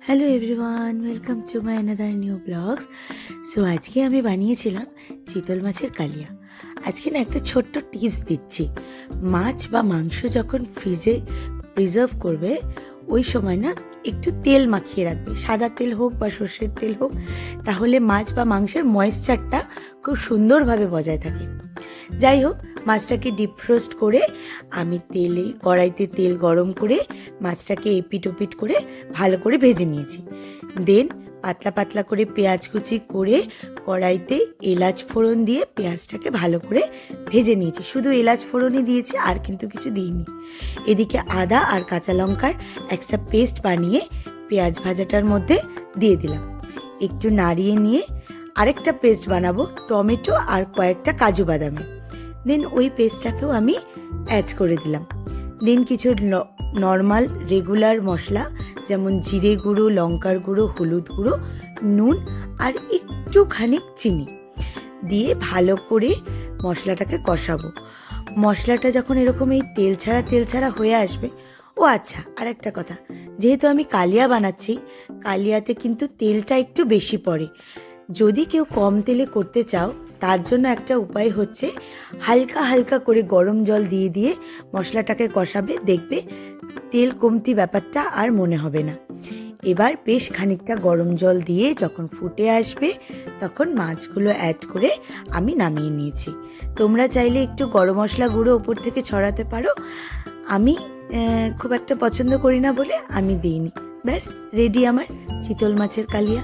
Hello everyone, welcome to my another new blogs. So আজকে আমি বানিয়েছিলাম চিতল মাছের কালিয়া। আজকে না একটা ছোট্ট টিপস দিচ্ছি। মাছ বা মাংস যখন ফ্রিজে প্রিজার্ভ করবে ওই সময় না একটু তেল মাখিয়ে রাখবে, সাদা তেল হোক বা সর্ষের তেল হোক, তাহলে মাছ বা মাংসের ময়েশ্চারটা খুব সুন্দরভাবে বজায় থাকে। যাই হোক, মাছটাকে ডিপ ফ্রোস্ট করে আমি কড়াইতে তেল গরম করে মাছটাকে এপিট ওপিট করে ভালো করে ভেজে নিয়েছি। দেন পাতলা পাতলা করে পেঁয়াজ কুচি করে কড়াইতে এলাচ ফোড়ন দিয়ে পেঁয়াজটাকে ভালো করে ভেজে নিয়েছি। শুধু এলাচ ফোড়নই দিয়েছি, আর কিন্তু কিছু দিইনি। এদিকে আদা আর কাঁচা লঙ্কার একটা পেস্ট বানিয়ে পেঁয়াজ ভাজাটার মধ্যে দিয়ে দিলাম। একটু নাড়িয়ে নিয়ে আরেকটা পেস্ট বানাবো টমেটো আর কয়েকটা কাজু বাদামে। দেন ওই পেস্টটাকেও আমি অ্যাড করে দিলাম। দেন কিছু নর্মাল রেগুলার মশলা যেমন জিরে গুঁড়ো, লঙ্কার গুঁড়ো, হলুদ গুঁড়ো, নুন আর একটুখানি চিনি দিয়ে ভালো করে মশলাটাকে কষাবো। মশলাটা যখন এরকম এই তেল ছাড়া হয়ে আসবে, ও আচ্ছা, আর একটা কথা, যেহেতু আমি কালিয়া বানাচ্ছি, কালিয়াতে কিন্তু তেলটা একটু বেশি পড়ে। যদি কেউ কম তেলে করতে চাও, তার জন্য একটা উপায় হচ্ছে হালকা হালকা করে গরম জল দিয়ে দিয়ে মশলাটাকে কষাবে, দেখবে তেল কমতি ব্যাপারটা আর মনে হবে না। এবার বেশ খানিকটা গরম জল দিয়ে যখন ফুটে আসবে, তখন মাছগুলো অ্যাড করে আমি নামিয়ে নিয়েছি। তোমরা চাইলে একটু গরম মশলা গুঁড়ো ওপর থেকে ছড়াতে পারো, আমি খুব একটা পছন্দ করি না বলে আমি দিইনি। ব্যাস রেডি আমার চিতল মাছের কালিয়া।